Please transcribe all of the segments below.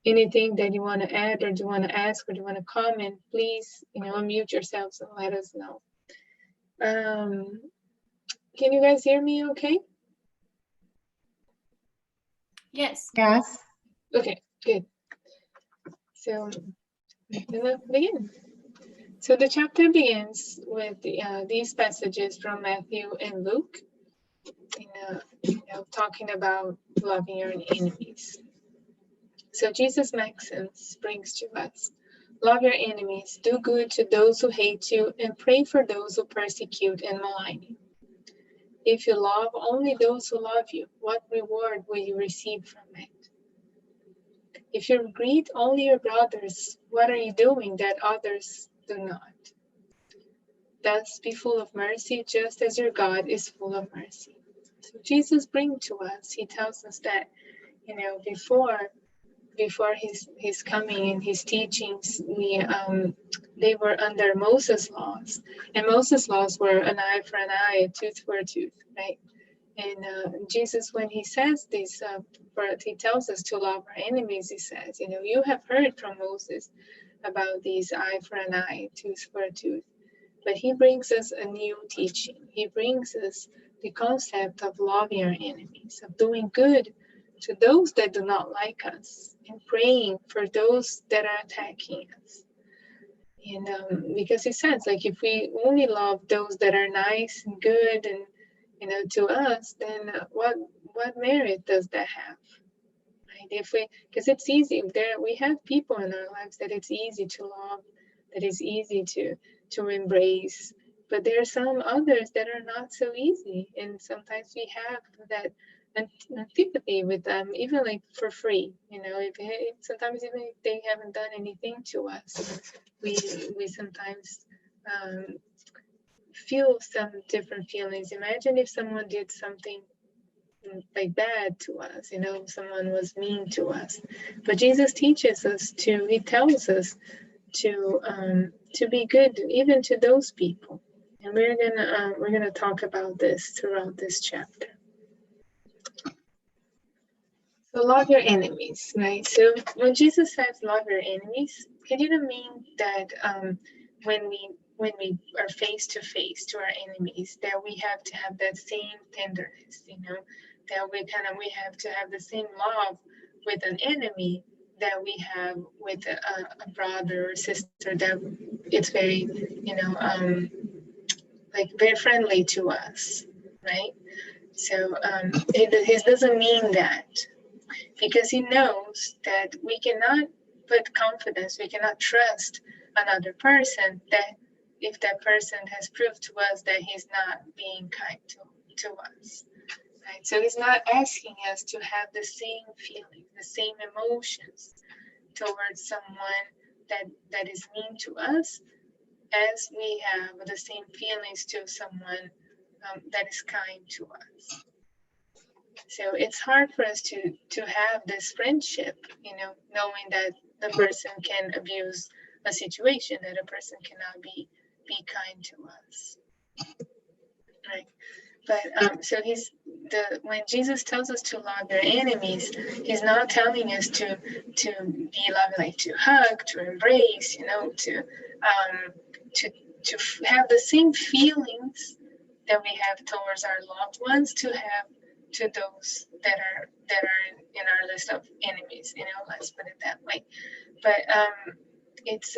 anything that you want to add, or do you want to ask, or do you want to comment, please, unmute yourselves and let us know. Can you guys hear me okay? Yes. Yes. Okay, good. So I'm gonna begin. So the chapter begins with these passages from Matthew and Luke, talking about loving your enemies. So Jesus' maxims brings to us: love your enemies, do good to those who hate you, and pray for those who persecute and malign you. If you love only those who love you, what reward will you receive from it? If you greet only your brothers, what are you doing that others do not? Thus be full of mercy, just as your God is full of mercy. So Jesus brings to us, he tells us that, before his coming and his teachings, they were under Moses' laws, and Moses' laws were an eye for an eye, a tooth for a tooth, right? And Jesus, when he says this, he tells us to love our enemies. He says, you have heard from Moses about these eye for an eye, tooth for a tooth, but he brings us a new teaching. He brings us the concept of loving our enemies, of doing good to those that do not like us, and praying for those that are attacking us. And because he says, like, if we only love those that are nice and good and to us, then what merit does that have, right? Because it's easy. We have people in our lives that it's easy to love, that is easy to embrace, but there are some others that are not so easy, and sometimes we have that antipathy with them, even like for free. Sometimes even if they haven't done anything to us, we sometimes feel some different feelings. Imagine if someone did something like bad to us, someone was mean to us. But Jesus teaches us he tells us to be good even to those people. And we're gonna talk about this throughout this chapter. So love your enemies, right? So when Jesus says love your enemies, it didn't mean that when we are face to face to our enemies, that we have to have that same tenderness, that we have to have the same love with an enemy that we have with a brother or sister, that it's very, like very friendly to us, right? So it doesn't mean that, because he knows that we cannot put confidence, we cannot trust another person, that if that person has proved to us that he's not being kind to us, right? So he's not asking us to have the same feelings, the same emotions towards someone that is mean to us, as we have the same feelings to someone that is kind to us. So it's hard for us to have this friendship, knowing that the person can abuse a situation, that a person cannot be kind to us, right? But so when Jesus tells us to love your enemies, he's not telling us to be loving, like to hug, to embrace, to have the same feelings that we have towards our loved ones, to have to those that are in our list of enemies. Let's put it that way. But it's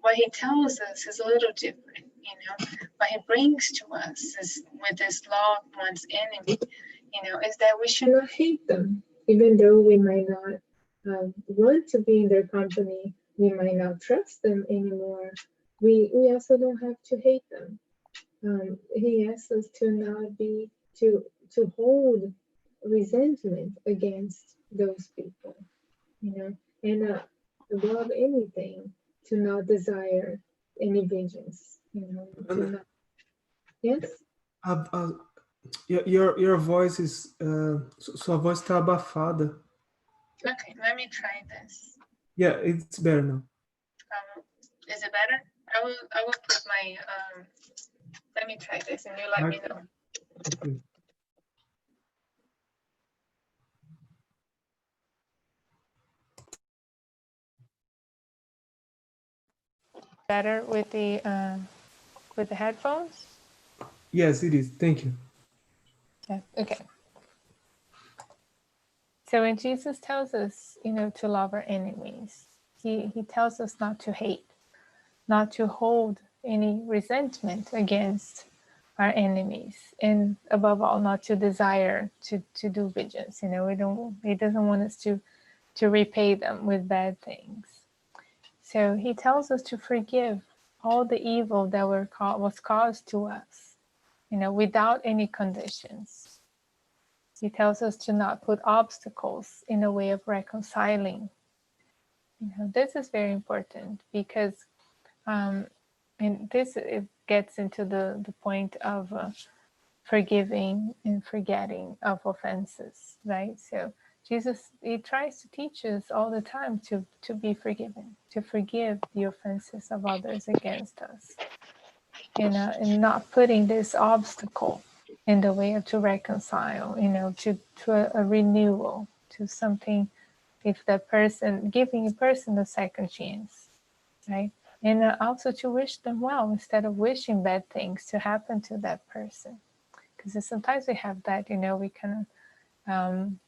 what he tells us is a little different. What he brings to us is, with this loved one's enemy, is that we should not hate them, even though we might not want to be in their company. We might not trust them anymore. We also don't have to hate them. He asks us to not be to hold resentment against those people, and above anything, to not desire any vengeance, to not. Yes. Your voice is sua voz está abafada. Okay, let me try this. Yeah, it's better now. Is it better? I will put my let me try this and you let me know. Okay. Better with the headphones? Yes, it is. Thank you. Yeah. Okay. So when Jesus tells us, to love our enemies, he tells us not to hate, not to hold any resentment against our enemies, and above all, not to desire to do vengeance. He doesn't want us to repay them with bad things. So he tells us to forgive all the evil that was caused to us, without any conditions. He tells us to not put obstacles in the way of reconciling. This is very important because, and this it gets into the point of forgiving and forgetting of offenses, right? So Jesus, he tries to teach us all the time to be forgiven, to forgive the offenses of others against us, and not putting this obstacle in the way of to reconcile, to a renewal, to something, if the person, giving a person a second chance, right? And also to wish them well instead of wishing bad things to happen to that person. Because sometimes we have that, we kind of,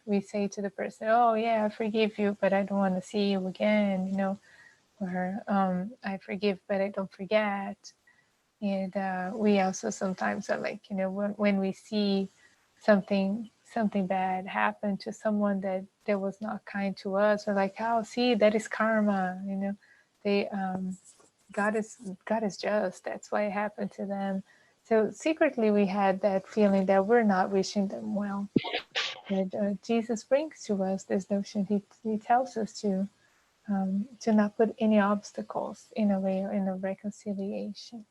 we say to the person, oh yeah, I forgive you, but I don't want to see you again, or I forgive, but I don't forget. And we also sometimes are like, when we see something bad happen to someone that was not kind to us, we're like, oh, see, that is karma, they God is just, that's why it happened to them. So secretly we had that feeling that we're not wishing them well. But Jesus brings to us this notion. He tells us to not put any obstacles in a way or in a reconciliation.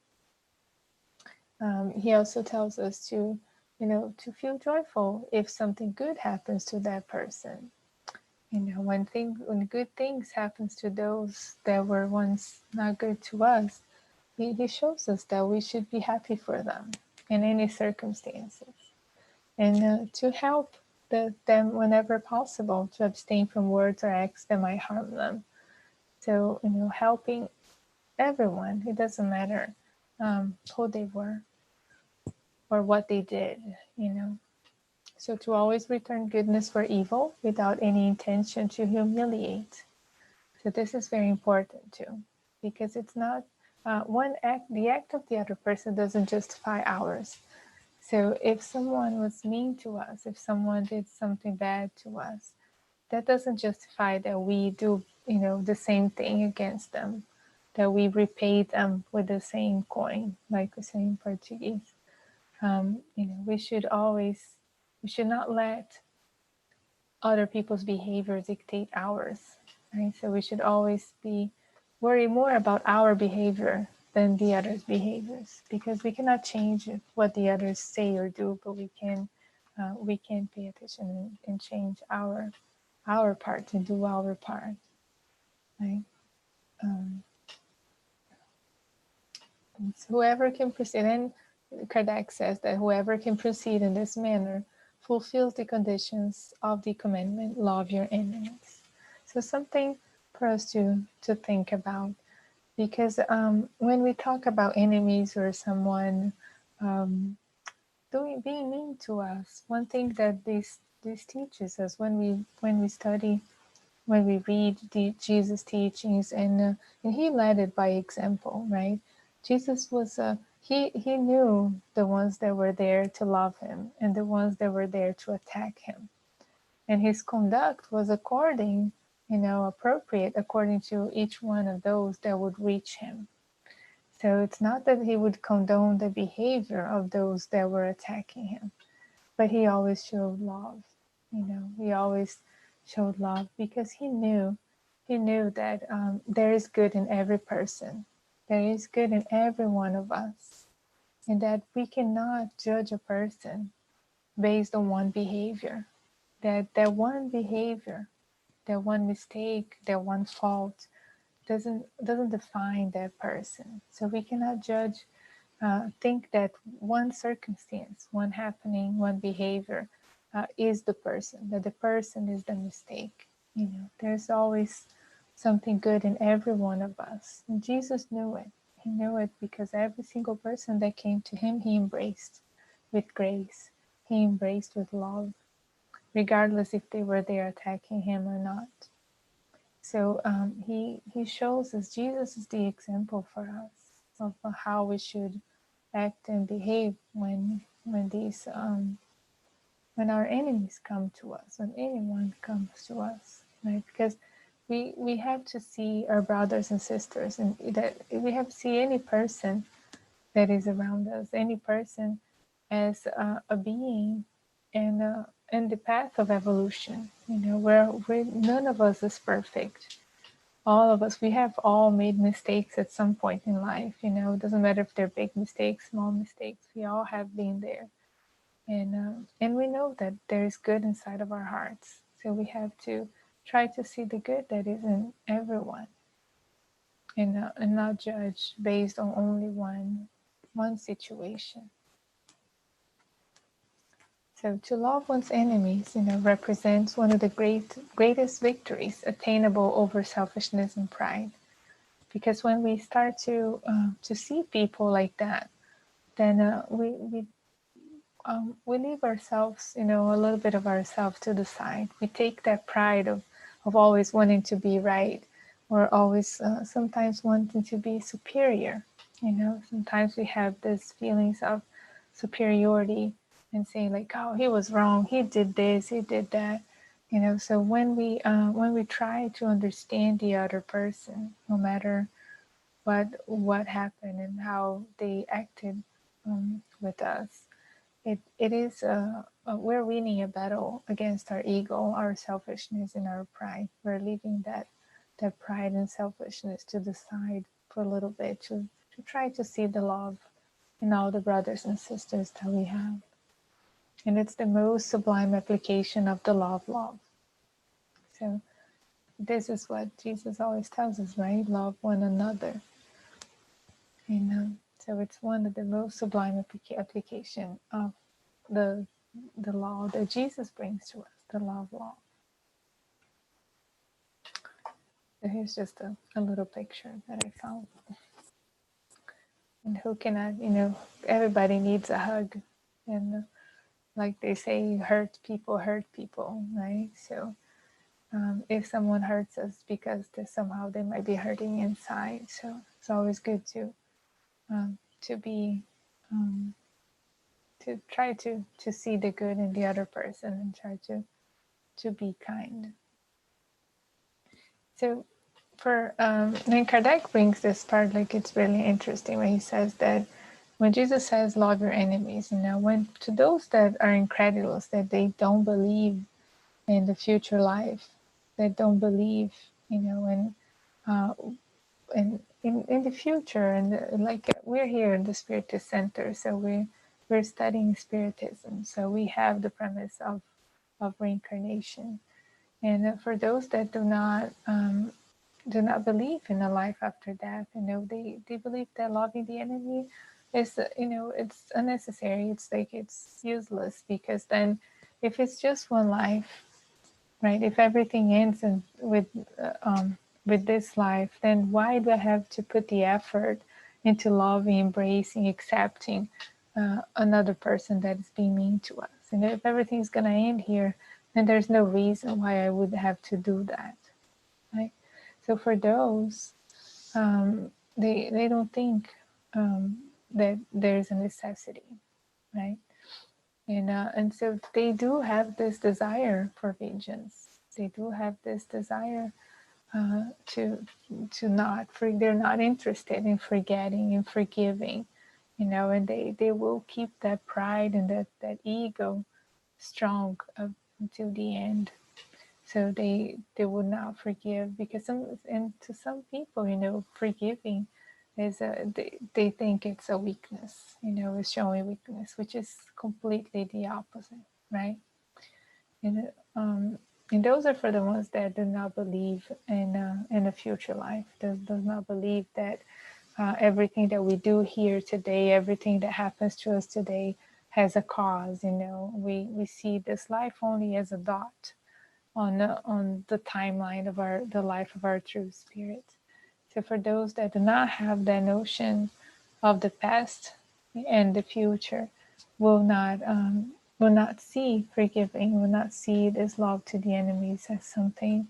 He also tells us to feel joyful if something good happens to that person. When good things happens to those that were once not good to us, he shows us that we should be happy for them in any circumstances, and to help them whenever possible, to abstain from words or acts that might harm them. So, helping everyone, it doesn't matter who they were or what they did. So to always return goodness for evil without any intention to humiliate. So this is very important too, because it's not one act. The act of the other person doesn't justify ours. So if someone was mean to us, if someone did something bad to us, that doesn't justify that we do, the same thing against them, that we repay them with the same coin, like we say in Portuguese. We should not let other people's behavior dictate ours, right? So we should always be worry more about our behavior than the others' behaviors, because we cannot change what the others say or do, but we can pay attention and change our part and do our part, right? Um, so whoever can proceed, and Kardec says that whoever can proceed in this manner fulfills the conditions of the commandment, love your enemies. So something for us to think about, because when we talk about enemies or someone being mean to us, one thing that this teaches us when we study, when we read Jesus' teachings, and he led it by example, right? Jesus was he knew the ones that were there to love him and the ones that were there to attack him, and his conduct was appropriate according to each one of those that would reach him. So it's not that he would condone the behavior of those that were attacking him, but he always showed love. He always showed love because he knew that there is good in every person. There is good in every one of us, and that we cannot judge a person based on one behavior. That one behavior, that one mistake, that one fault doesn't define that person. So we cannot judge, think that one circumstance, one happening, one behavior is the person, that the person is the mistake. There's always something good in every one of us. And Jesus knew it. He knew it because every single person that came to him, he embraced with grace. He embraced with love, regardless if they were there attacking him or not. So he shows us, Jesus is the example for us of how we should act and behave when our enemies come to us, when anyone comes to us, right? Because we have to see our brothers and sisters, and that we have to see any person that is around us, any person as a being and in the path of evolution. Where none of us is perfect. All of us, we have all made mistakes at some point in life. It doesn't matter if they're big mistakes, small mistakes. We all have been there, and we know that there is good inside of our hearts. So we have to try to see the good that is in everyone, and not judge based on only one situation. So to love one's enemies, represents one of the greatest victories attainable over selfishness and pride. Because when we start to see people like that, then we leave ourselves, a little bit of ourselves to the side. We take that pride of always wanting to be right, or always sometimes wanting to be superior. Sometimes we have these feelings of superiority and saying like, oh, he was wrong, he did this, he did that. So when we try to understand the other person, no matter what happened and how they acted with us, it is we're winning a battle against our ego, our selfishness, and our pride. We're leaving that pride and selfishness to the side for a little bit to try to see the love in all the brothers and sisters that we have. And it's the most sublime application of the law of love. So this is what Jesus always tells us, right? Love one another. So it's one of the most sublime application of the law that Jesus brings to us, the law of love. So here's just a little picture that I found. And who cannot, everybody needs a hug. And like they say, hurt people, right? So if someone hurts us because somehow they might be hurting inside. So it's always good to be to try to see the good in the other person and try to be kind. So for then Kardec brings this part, like it's really interesting when he says that when Jesus says love your enemies, when to those that are incredulous, that they don't believe in the future life, that don't believe, uh, in the future, and like we're here in the Spiritist Center, so we're studying Spiritism, so we have the premise of reincarnation, and for those that do not believe in a life after death, they believe that loving the enemy is, it's unnecessary. It's like it's useless, because then if it's just one life, right? If everything ends with this life, then why do I have to put the effort into loving, embracing, accepting another person that is being mean to us? And if everything's gonna end here, then there's no reason why I would have to do that, right? So for those, they don't think that there's a necessity, right? And so they do have this desire for vengeance. They do have this desire to not for they're not interested in forgetting and forgiving, and they will keep that pride and that ego strong up until the end. So they would not forgive, because to some people, forgiving is they think it's a weakness, it's showing weakness, which is completely the opposite, right? And and those are for the ones that do not believe in a future life, does not believe that everything that we do here today, everything that happens to us today has a cause. We see this life only as a dot on the timeline of the life of our true spirit. So for those that do not have that notion of the past and the future, will not see forgiving, will not see this love to the enemies as something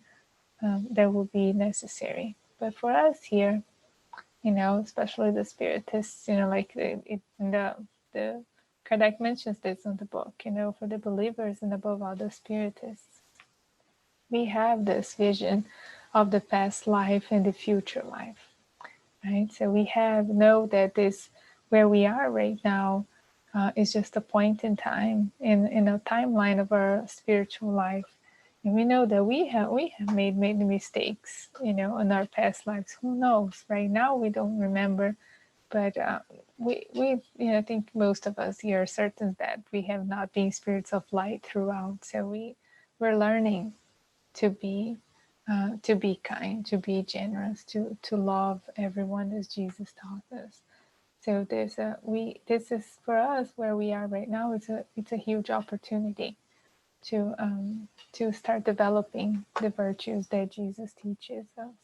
that will be necessary. But for us here, especially the spiritists, like the Kardec mentions this in the book, for the believers and above all the spiritists, we have this vision of the past life and the future life, right? So we know that this where we are right now is just a point in time in a timeline of our spiritual life, and we know that we have made many mistakes, in our past lives. Who knows? Right now we don't remember, but I think most of us here are certain that we have not been spirits of light throughout. So we're learning to be kind, to be generous, to love everyone as Jesus taught us. So this is for us where we are right now. It's a huge opportunity to start developing the virtues that Jesus teaches us.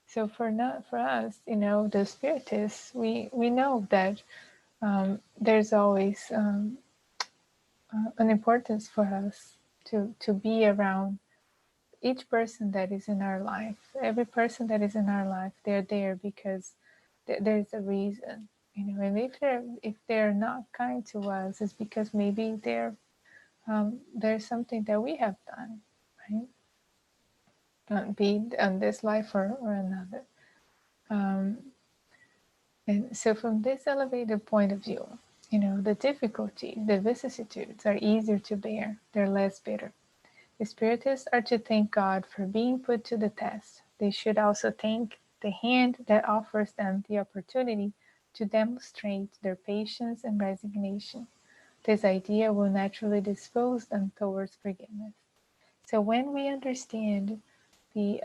So for us, the spiritists, we know that there's always an importance for us to be around each person that is in our life. Every person that is in our life, they're there because there's a reason, and if they're not kind to us, it's because maybe there's something that we have done, right? Be it on this life or another. And so from this elevated point of view, the difficulty, the vicissitudes are easier to bear, they're less bitter. The spiritists are to thank God for being put to the test. They should also thank the hand that offers them the opportunity to demonstrate their patience and resignation. This idea will naturally dispose them towards forgiveness. So when we understand the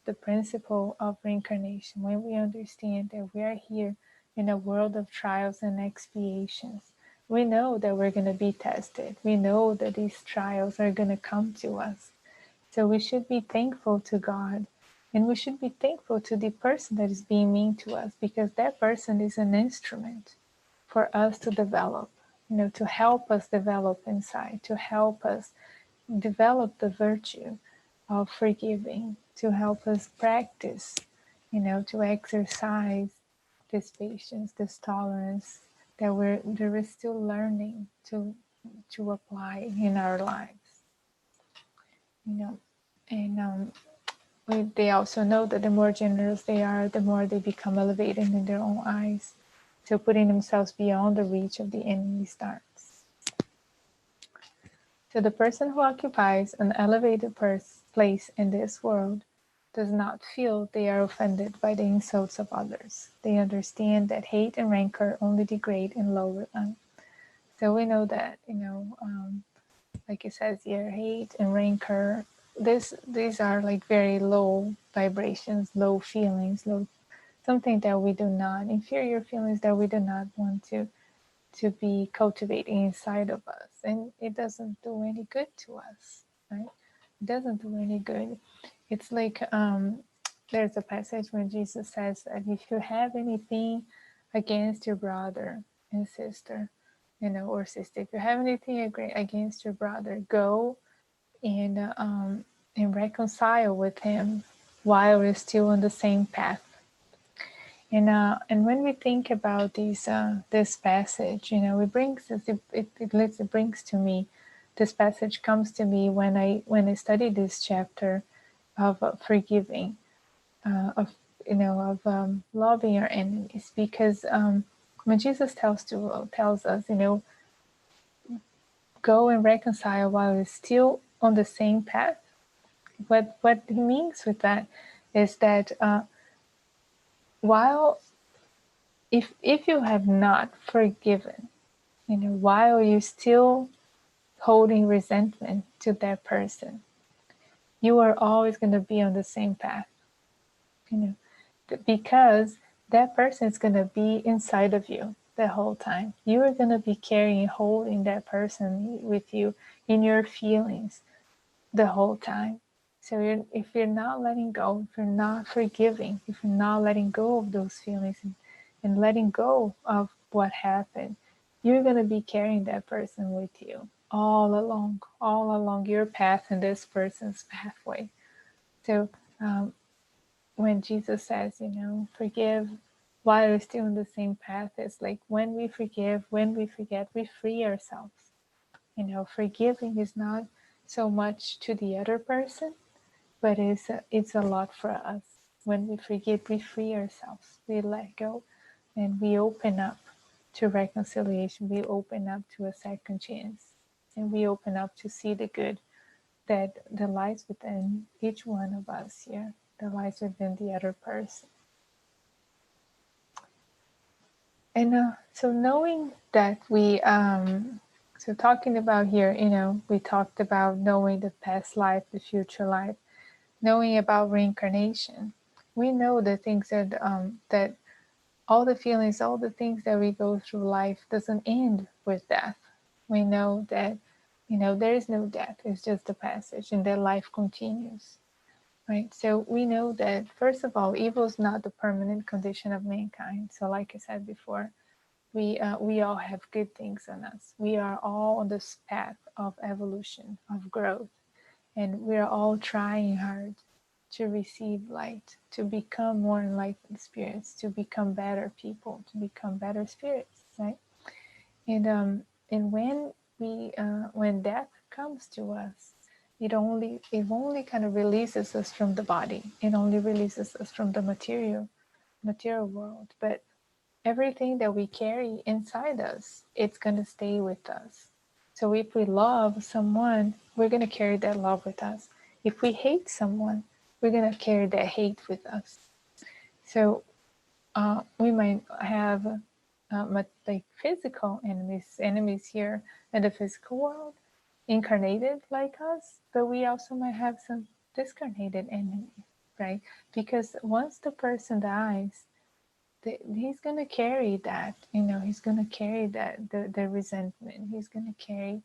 the principle of reincarnation, when we understand that we are here in a world of trials and expiations, we know that we're going to be tested. We know that these trials are going to come to us. So we should be thankful to God, and we should be thankful to the person that is being mean to us, because that person is an instrument for us to develop, to help us develop inside, to help us develop the virtue of forgiving, to help us practice, to exercise this patience, this tolerance that we're still learning to apply in our lives, and they also know that the more generous they are, the more they become elevated in their own eyes, so putting themselves beyond the reach of the enemy's darts. So the person who occupies an elevated place in this world does not feel they are offended by the insults of others. They understand that hate and rancor only degrade and lower them. So we know that, like it says here, hate and rancor, these are like very low vibrations, low feelings, something that we do not, inferior feelings that we do not want to be cultivating inside of us, and it doesn't do any good to us, right? It doesn't do any good. It's like there's a passage when Jesus says that if you have anything against your brother and sister, or sister, if you have anything against your brother, go and reconcile with him while we're still on the same path. And when we think about this passage, it brings us, it brings to me, this passage comes to me when I study this chapter of forgiving, of loving our enemies, because when Jesus tells us, go and reconcile while we're still on the same path, what he means with that is that while if you have not forgiven, while you're still holding resentment to that person, you are always going to be on the same path, because that person is going to be inside of you the whole time. You are going to be holding that person with you in your feelings the whole time. So if you're not letting go, if you're not forgiving, if you're not letting go of those feelings and letting go of what happened, you're going to be carrying that person with you all along your path and this person's pathway. So when Jesus says, forgive while you're still in the same path, it's like when we forgive, when we forget, we free ourselves. Forgiving is not so much to the other person, but it's a lot for us. When we forgive, we free ourselves, we let go, and we open up to reconciliation. We open up to a second chance, and we open up to see the good that lies within each one of us here, that lies within the other person. And so knowing that so talking about here, we talked about knowing the past life, the future life, knowing about reincarnation. We know the things that all the feelings, all the things that we go through life doesn't end with death. We know that, there is no death, it's just a passage, and that life continues, right? So we know that, first of all, evil is not the permanent condition of mankind. So like I said before, we all have good things in us. We are all on this path of evolution, of growth, and we are all trying hard to receive light, to become more enlightened spirits, to become better people, to become better spirits, right? And when death comes to us, it only kind of releases us from the body. It only releases us from the material world. But everything that we carry inside us, it's gonna stay with us. So if we love someone, we're gonna carry that love with us. If we hate someone, we're gonna carry that hate with us. So we might have like physical enemies here in the physical world, incarnated like us, but we also might have some discarnated enemies, right? Because once the person dies, he's going to carry that, he's going to carry that, the resentment, he's going to carry,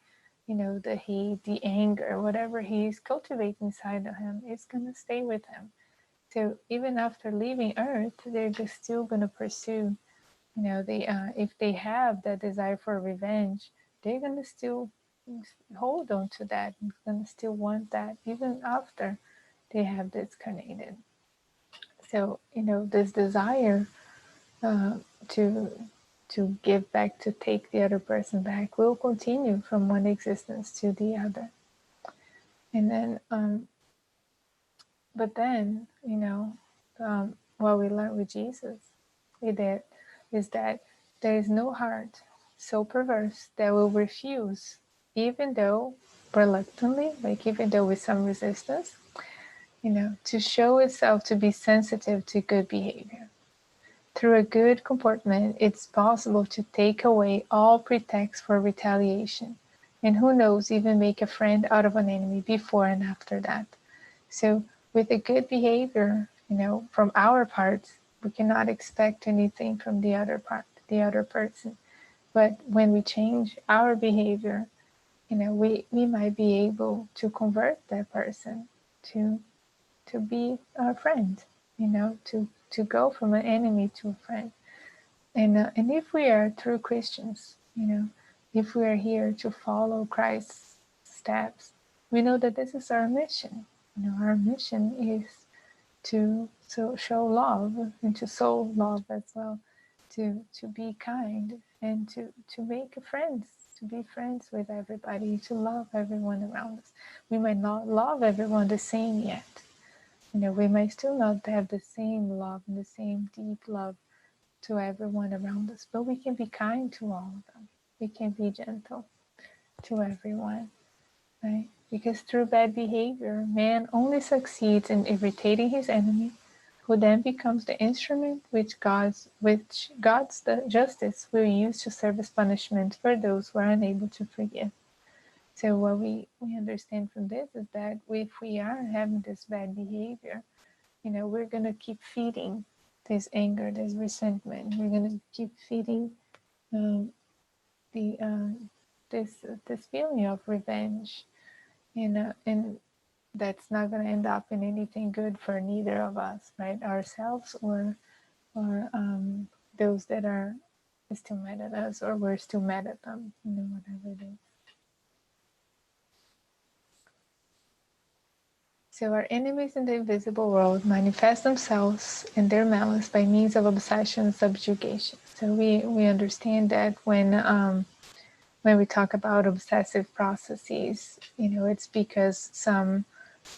the hate, the anger, whatever he's cultivating inside of him, it's going to stay with him. So even after leaving earth, they're just still going to pursue, they if they have that desire for revenge, they're going to still hold on to that, going to still want that even after they have discarnated. So this desire uh, to give back, to take the other person back, will continue from one existence to the other. And then but then what we learned with Jesus is that there is no heart so perverse that will refuse, even though reluctantly, like even though with some resistance, to show itself to be sensitive to good behavior. Through a good comportment, it's possible to take away all pretext for retaliation, and who knows, even make a friend out of an enemy before and after that. So, with a good behavior, from our part, we cannot expect anything from the other part, the other person. But when we change our behavior, we might be able to convert that person to be our friend, to go from an enemy to a friend. And if we are true Christians, if we are here to follow Christ's steps, we know that this is our mission. Our mission is to show love and to sow love as well, to be kind and to make friends, to be friends with everybody, to love everyone around us. We might not love everyone the same yet. We might still not have the same love and the same deep love to everyone around us, but we can be kind to all of them. We can be gentle to everyone, right? Because through bad behavior, man only succeeds in irritating his enemy, who then becomes the instrument which God's the justice will use to serve as punishment for those who are unable to forgive. So what we understand from this is that if we are having this bad behavior, we're gonna keep feeding this anger, this resentment. We're gonna keep feeding um, this feeling of revenge, and that's not going to end up in anything good for neither of us, right? Ourselves or those that are still mad at us, or we're still mad at them, whatever it is. So our enemies in the invisible world manifest themselves in their malice by means of obsession and subjugation. So we understand that when we talk about obsessive processes, it's because some,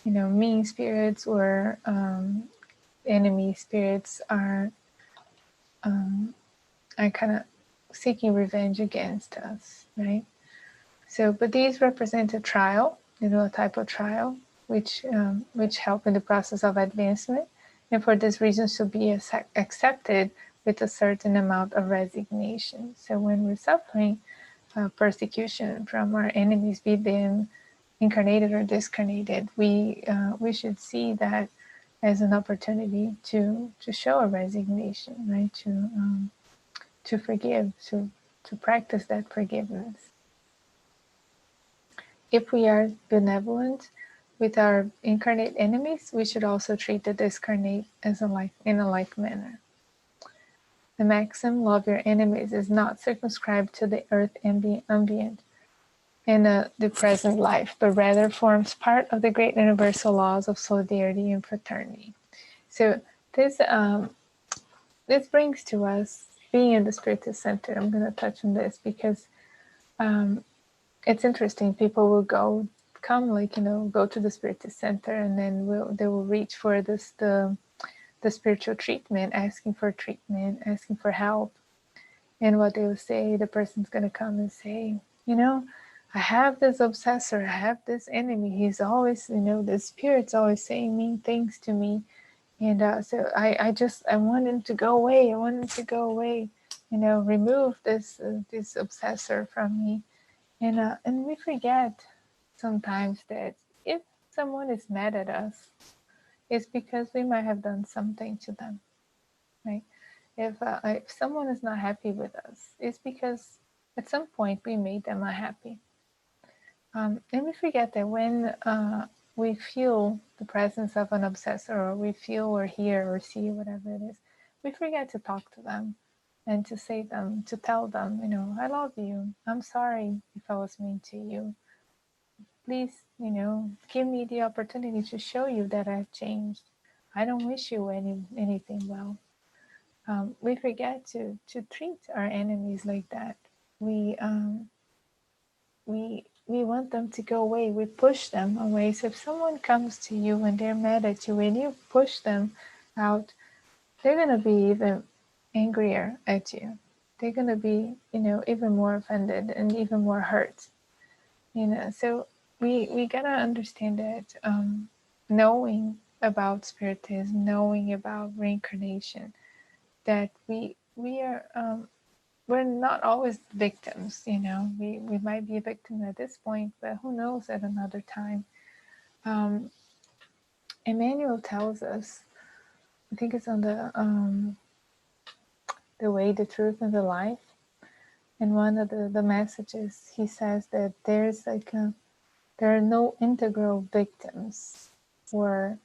mean spirits or enemy spirits are kind of seeking revenge against us, right? So, but these represent a trial, a type of trial, which help in the process of advancement, and for this reason should be accepted with a certain amount of resignation. So, when we're suffering persecution from our enemies, be them incarnated or discarnated, we should see that as an opportunity to show a resignation, right? To forgive, to practice that forgiveness. If we are benevolent with our incarnate enemies, we should also treat the discarnate in a like manner. The maxim, love your enemies, is not circumscribed to the earth ambient in the present life, but rather forms part of the great universal laws of solidarity and fraternity. So this brings to us being in the Spiritist Center. I'm going to touch on this because it's interesting. People will go to the Spiritist Center, and then they will reach for the spiritual treatment, asking for treatment, asking for help. And what they will say, the person's going to come and say, I have this obsessor, I have this enemy. He's always, the spirit's always saying mean things to me. And so I want him to go away. I want him to go away. Remove this obsessor from me. And we forget sometimes that if someone is mad at us, it's because we might have done something to them, right? If someone is not happy with us, it's because at some point we made them unhappy. And we forget that when we feel the presence of an obsessor, or we feel or hear or see whatever it is, we forget to talk to them and to tell them, I love you. I'm sorry if I was mean to you. Please, give me the opportunity to show you that I've changed. I don't wish you anything well. We forget to treat our enemies like that. We want them to go away. We push them away. So if someone comes to you and they're mad at you and you push them out, they're going to be even angrier at you. They're going to be, even more offended and even more hurt. So we got to understand that knowing about Spiritism, knowing about reincarnation, that we are we're not always victims. We might be a victim at this point, but who knows at another time. Emmanuel tells us, I think it's on the way, the truth, and the life. And one of the messages, he says that there are no integral victims or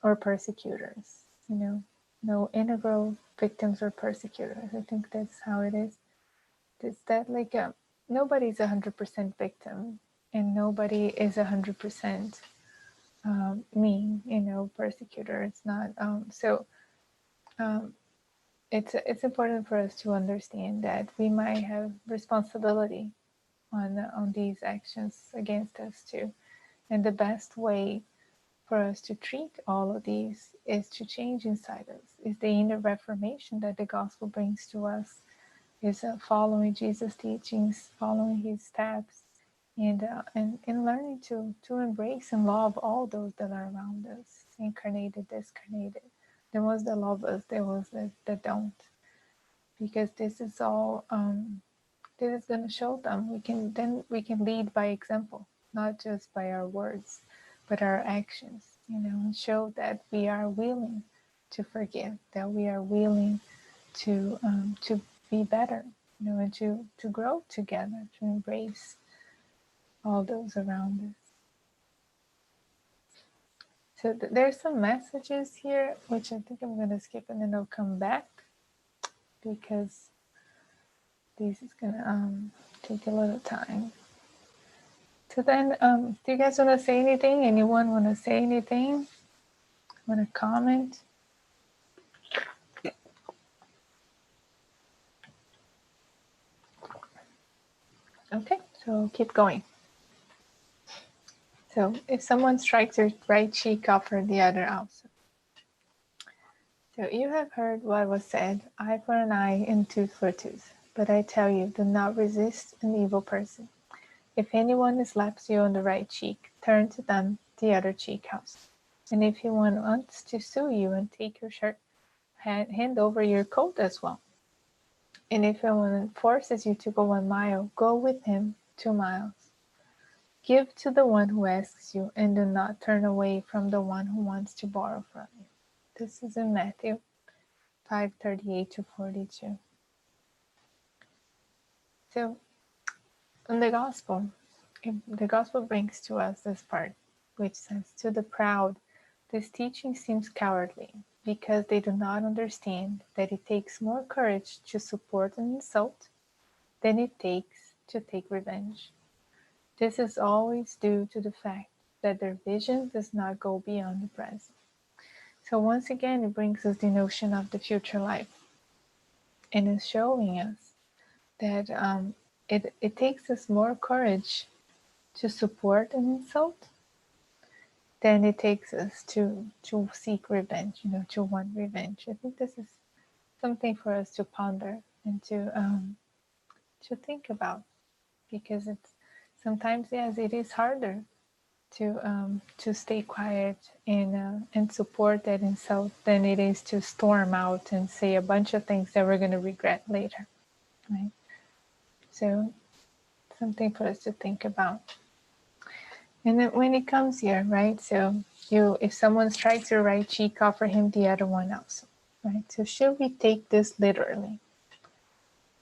persecutors. No integral victims or persecutors. I think that's how it is. It's that nobody's 100% victim, and nobody is 100% mean, persecutor. It's not. It's important for us to understand that we might have responsibility on these actions against us too, and the best way for us to treat all of these is to change inside us, is the inner reformation that the gospel brings to us, is following Jesus' teachings, following his steps, and learning to embrace and love all those that are around us, incarnated, discarnated, the ones that love us, the ones that don't, because this is all this is going to show them. We can lead by example, not just by our words, but our actions, and show that we are willing to forgive, that we are willing to be better, and to grow together, to embrace all those around us. So there's some messages here, which I think I'm going to skip and then I'll come back because this is going to take a little time. So then, do you guys want to say anything? Anyone want to say anything? Want to comment? Okay, so keep going. So if someone strikes your right cheek, offer the other also. So you have heard what was said, eye for an eye and tooth for a tooth. But I tell you, do not resist an evil person. If anyone slaps you on the right cheek, turn to them the other cheek also. And if anyone wants to sue you and take your shirt, hand over your coat as well. And if anyone forces you to go 1 mile, go with him 2 miles. Give to the one who asks you, and do not turn away from the one who wants to borrow from you. This is in Matthew 5:38 to 42. So, in the gospel brings to us this part, which says, to the proud, this teaching seems cowardly, because they do not understand that it takes more courage to support an insult than it takes to take revenge. This is always due to the fact that their vision does not go beyond the present. So once again, it brings us the notion of the future life, and is showing us that it takes us more courage to support an insult than it takes us to seek revenge, to want revenge. I think this is something for us to ponder and to think about, because it's sometimes, yes, it is harder to stay quiet and support that insult than it is to storm out and say a bunch of things that we're going to regret later, right? So something for us to think about. And then when it comes here, right? So if someone strikes your right cheek, offer him the other one also, right? So should we take this literally?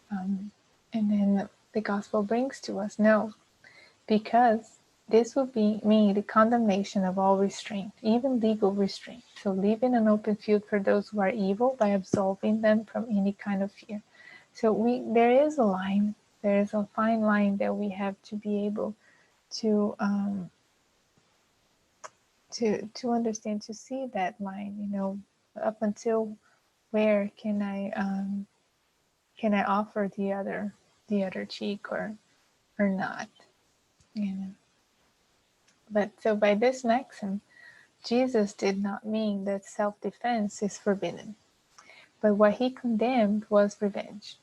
And then the gospel brings to us, no, because this would mean the condemnation of all restraint, even legal restraint. So leaving an open field for those who are evil by absolving them from any kind of fear. So there is a line, there is a fine line that we have to be able to understand, to see that line. Up until where can I offer the other cheek or not? You know. But so by this maxim, Jesus did not mean that self-defense is forbidden, but what he condemned was revenge.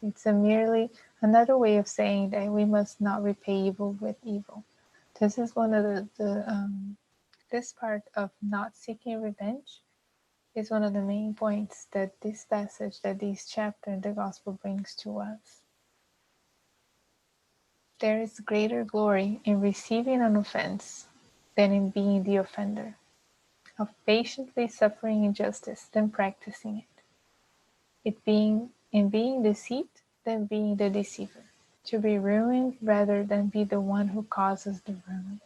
It's merely another way of saying that we must not repay evil with evil. This is one of this part of not seeking revenge is one of the main points that this passage, that this chapter in the gospel brings to us. There is greater glory in receiving an offense than in being the offender, of patiently suffering injustice than practicing it, being deceived than being the deceiver, to be ruined rather than be the one who causes the ruin.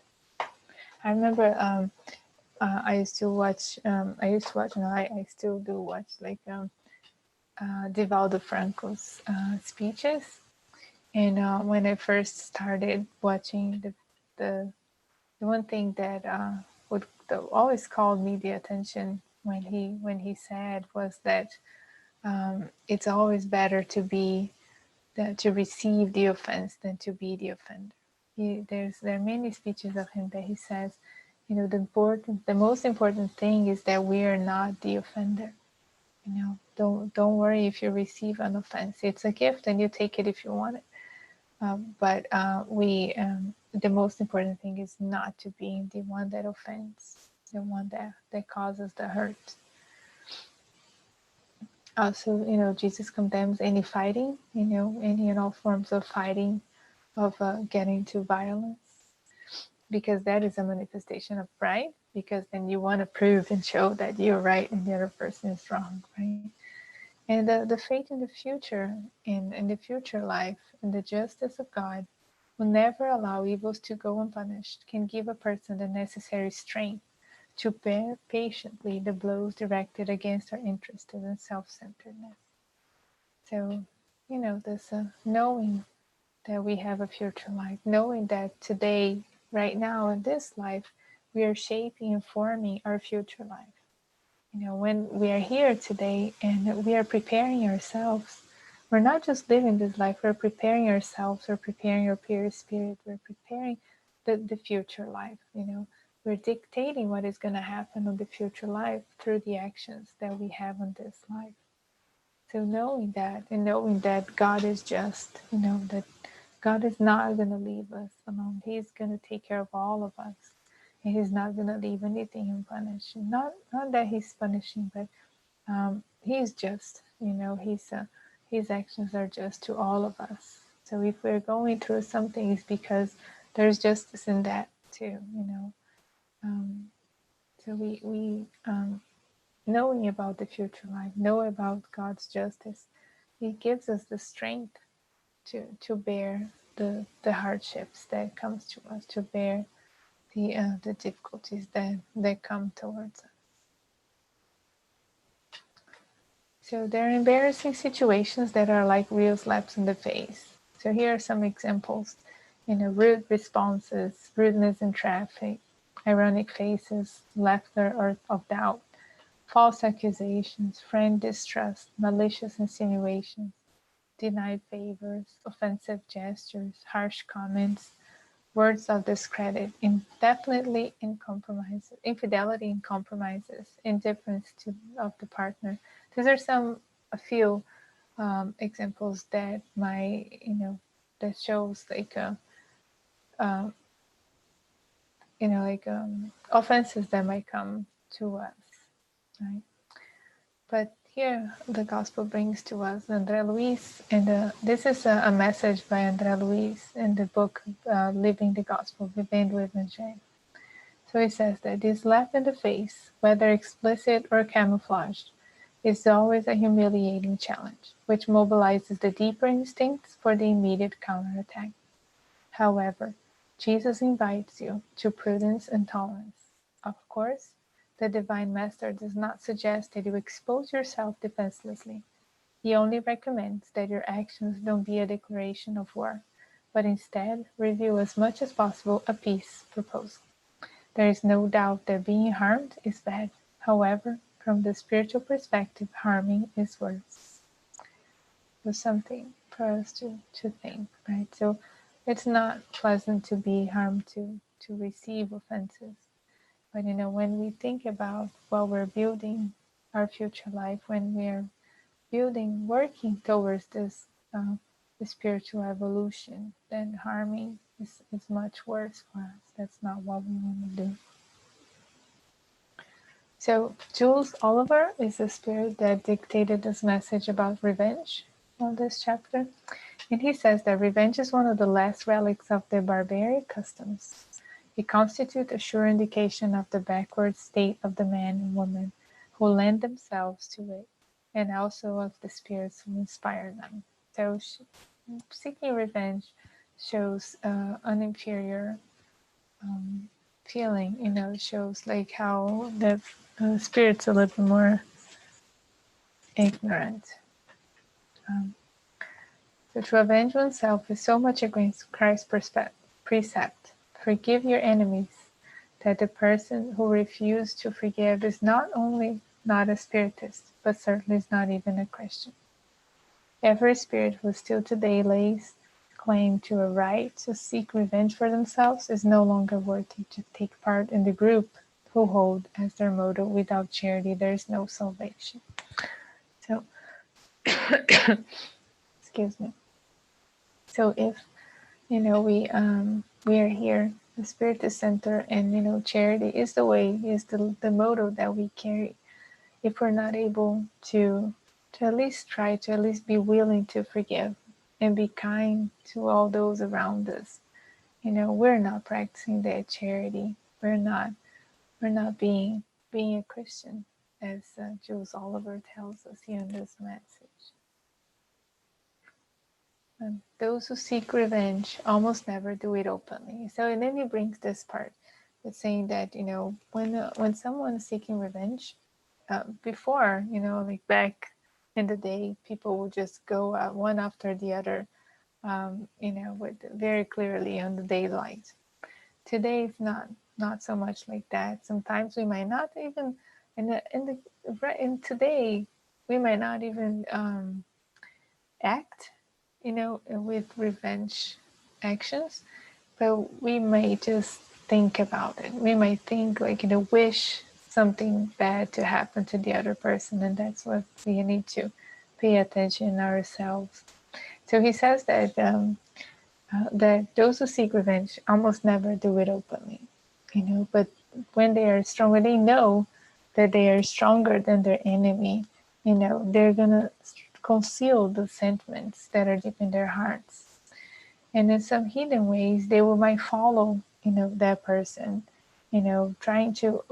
I remember I used to watch, no, I still do watch, like Divaldo Franco's speeches. And when I first started watching the one thing that that always called me the attention when he said was that it's always better to receive the offense than to be the offender. There are many speeches of him that he says, the most important thing is that we are not the offender. Don't worry if you receive an offense. It's a gift, and you take it if you want it. But the most important thing is not to be the one that offends, the one that causes the hurt. Also, Jesus condemns any fighting, any and all forms of fighting, of getting to violence, because that is a manifestation of pride, because then you want to prove and show that you're right and the other person is wrong, right? And the faith in the future, in the future life, and the justice of God will never allow evils to go unpunished, can give a person the necessary strength to bear patiently the blows directed against our interested and self-centeredness. So, this knowing that we have a future life, knowing that today, right now in this life, we are shaping and forming our future life. When we are here today and we are preparing ourselves, we're not just living this life, we're preparing ourselves, we're preparing our pure spirit, we're preparing the future life. We're dictating what is going to happen in the future life through the actions that we have in this life. So knowing that, and knowing that God is just, that God is not going to leave us alone. He's going to take care of all of us. And He's not going to leave anything unpunished. Not that He's punishing, but He's just. His actions are just to all of us. So if we're going through something, it's because there's justice in that too. So we knowing about the future life, know about God's justice, He gives us the strength to bear the hardships that comes to us, to bear the difficulties that come towards us. So there are embarrassing situations that are like real slaps in the face. So here are some examples. Rude responses, rudeness in traffic, ironic faces, laughter or of doubt, false accusations, friend distrust, malicious insinuations, denied favors, offensive gestures, harsh comments, words of discredit, indefinitely in compromises, infidelity in compromises, indifference of the partner. These are a few examples that that shows uh, offenses that might come to us, right? But here the gospel brings to us André Luis, and this is a message by André Luis in the book Living the Gospel, Vivendo o Evangelho. So he says that this slap in the face, whether explicit or camouflaged, is always a humiliating challenge, which mobilizes the deeper instincts for the immediate counterattack. However, Jesus invites you to prudence and tolerance. Of course, the Divine Master does not suggest that you expose yourself defenselessly. He only recommends that your actions don't be a declaration of war, but instead reveal as much as possible a peace proposal. There is no doubt that being harmed is bad. However, from the spiritual perspective, harming is worse. So something for us to think, right? So it's not pleasant to be harmed, to receive offenses. But when we think about what we're building our future life, when we're working towards this the spiritual evolution, then harming is much worse for us. That's not what we want to do. So Jules Oliver is the spirit that dictated this message about revenge on this chapter. And he says that revenge is one of the last relics of the barbaric customs. It constitutes a sure indication of the backward state of the man and woman who lend themselves to it, and also of the spirits who inspire them. So seeking revenge shows an inferior feeling. It shows like how the spirit's a little bit more ignorant. So to avenge oneself is so much against Christ's precept, forgive your enemies, that the person who refused to forgive is not only not a spiritist, but certainly is not even a Christian. Every spirit who still today lays claim to a right to seek revenge for themselves is no longer worthy to take part in the group who hold as their motto, without charity there is no salvation. So, excuse me. So if we are here, the spirit is center, and charity is the way, is the motto that we carry. If we're not able to at least try to at least be willing to forgive and be kind to all those around us, we're not practicing that charity. We're not being a Christian, as Jules Oliver tells us here in this message. Those who seek revenge almost never do it openly. So, and then he brings this part It's saying that, when someone is seeking revenge, before, like back in the day, people would just go one after the other, with very clearly on the daylight. Today it's not so much like that. Sometimes we might not even in today we might not even act, with revenge actions, but we may just think about it. We might think, like, wish something bad to happen to the other person, and that's what we need to pay attention ourselves. So he says that those who seek revenge almost never do it openly, but when they are strong, when they know that they are stronger than their enemy, they're gonna conceal the sentiments that are deep in their hearts. And in some hidden ways, they will might follow, that person, trying to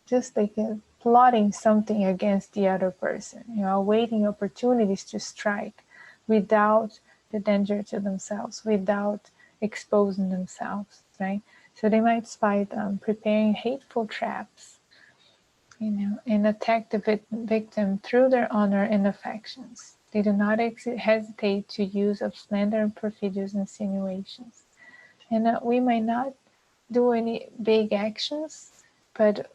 just like plotting something against the other person, awaiting opportunities to strike without the danger to themselves, without exposing themselves, right? So they might spy them, preparing hateful traps, and attack the victim through their honor and affections. They do not hesitate to use of slander and perfidious insinuations. And we might not do any big actions, but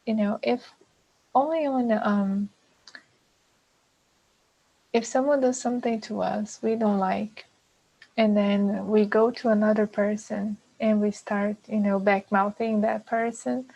if only when if someone does something to us we don't like, and then we go to another person and we start, back mouthing that person,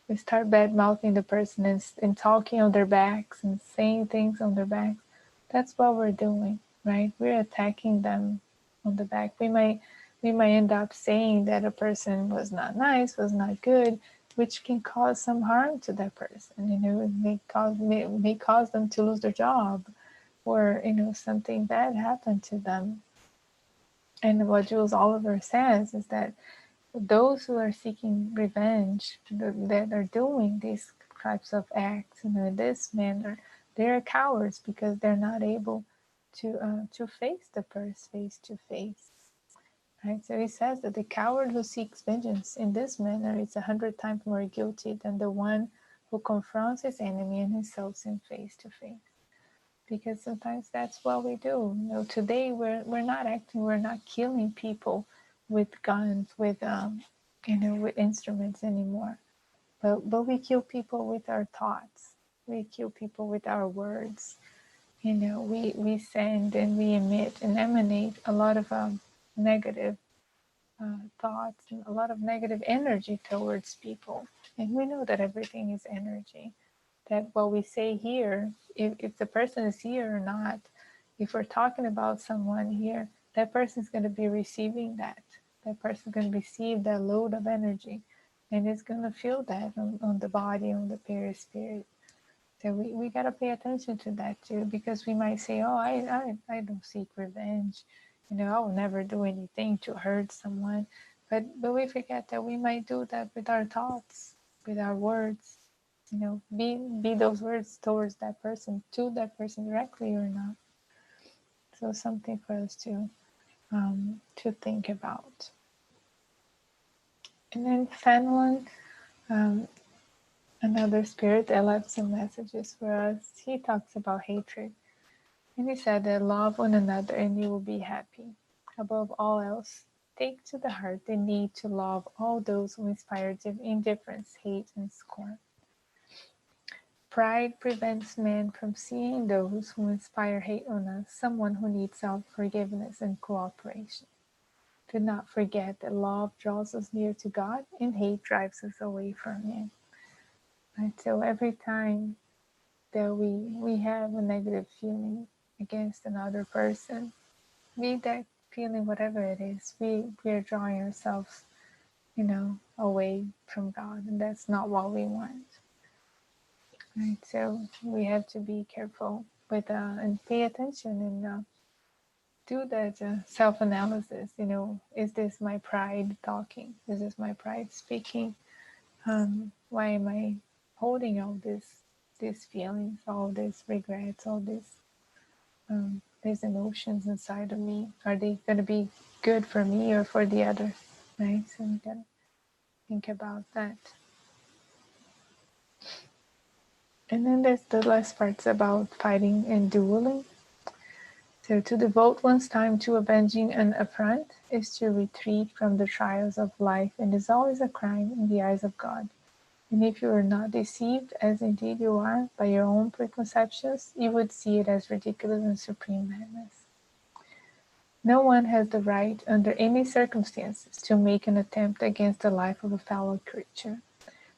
we start bad mouthing the person and talking on their backs and saying things on their backs. That's what we're doing, right? We're attacking them on the back. We might end up saying that a person was not nice, was not good, which can cause some harm to that person. It may cause them to lose their job, or something bad happened to them. And what Jules Oliver says is that those who are seeking revenge, that are doing these types of acts, in this manner, they're cowards because they're not able to face the person face to face. Right? So he says that the coward who seeks vengeance in this manner is 100 times more guilty than the one who confronts his enemy and insults him face to face. Because sometimes that's what we do. Today we're not acting, we're not killing people with guns, with instruments anymore. But we kill people with our thoughts. We kill people with our words. We send and we emit and emanate a lot of negative thoughts and a lot of negative energy towards people. And we know that everything is energy. That what we say here, if the person is here or not, if we're talking about someone here, that person is going to be receiving that. That person is going to receive that load of energy, and it's going to feel that on the body, on the perispirit. So we got to pay attention to that too, because we might say, oh, I don't seek revenge. I will never do anything to hurt someone. But we forget that we might do that with our thoughts, with our words. Be those words towards that person, to that person directly or not. So something for us to think about. And then Fenelon, um, another spirit that left some messages for us, he talks about hatred. And he said that love one another and you will be happy. Above all else, take to the heart the need to love all those who inspire indifference, hate, and scorn. Pride prevents men from seeing those who inspire hate on us, someone who needs self-forgiveness and cooperation. Do not forget that love draws us near to God and hate drives us away from Him. Right? So every time that we have a negative feeling against another person, be that feeling whatever it is, we are drawing ourselves, away from God, and that's not what we want. Right, so we have to be careful with and pay attention and do that self-analysis. Is this my pride talking? Is this my pride speaking? Why am I holding all these feelings, all these regrets, all these emotions inside of me? Are they going to be good for me or for the others? Right. So we got Think about that. And then there's the last parts about fighting and dueling. So to devote one's time to avenging an affront is to retreat from the trials of life and is always a crime in the eyes of God. And if you are not deceived, as indeed you are, by your own preconceptions, you would see it as ridiculous and supreme madness. No one has the right, under any circumstances, to make an attempt against the life of a fellow creature.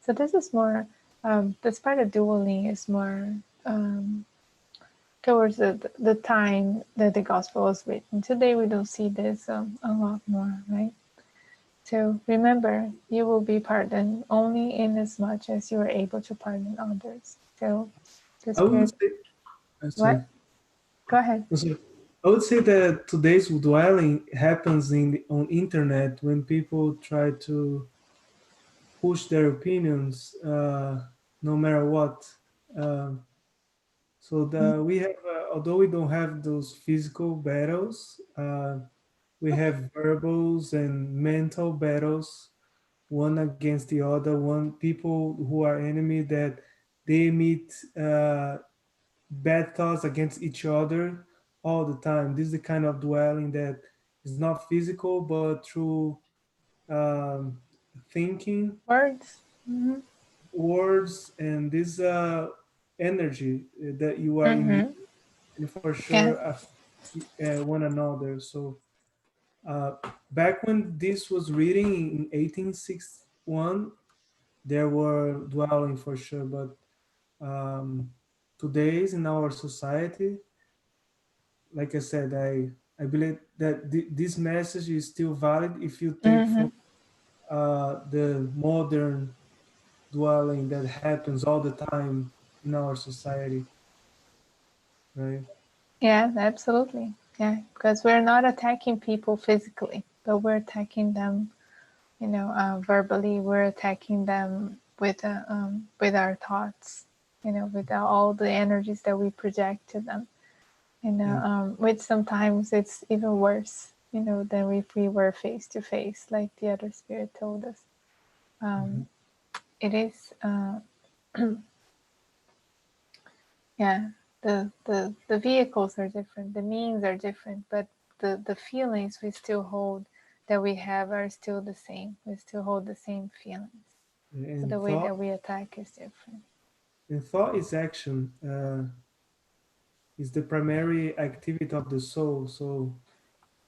So this is more, this part of dueling is more towards the time that the gospel was written. Today we don't see this a lot more, right? So remember, you will be pardoned only in as much as you are able to pardon others. So the I would Spirit, say, I'm sorry. what? Go ahead. I'm sorry. I would say that today's dwelling happens on internet when people try to push their opinions, no matter what. Um, so we have, although we don't have those physical battles, we have verbals and mental battles, one against the other. One people who are enemy that they meet bad thoughts against each other all the time. This is the kind of dwelling that is not physical, but through um, thinking, Words. Mm-hmm. words, and this energy that you are emitting, Mm-hmm. and for Yeah. sure one another. So back when this was reading in 1861, there were dwelling for sure, but today's in our society, like I said, I believe that this message is still valid if you take Mm-hmm. from the modern dwelling that happens all the time in our society, right? Yeah, absolutely. Yeah, because we're not attacking people physically, but we're attacking them, verbally. We're attacking them with our thoughts, with all the energies that we project to them. Yeah. Which sometimes it's even worse, than if we were face to face, like the other spirit told us. Hmm. It is, yeah, the vehicles are different, the means are different, but the feelings we still hold that we have are still the same. We still hold the same feelings. But And the way that we attack is different. thought is action, is the primary activity of the soul. So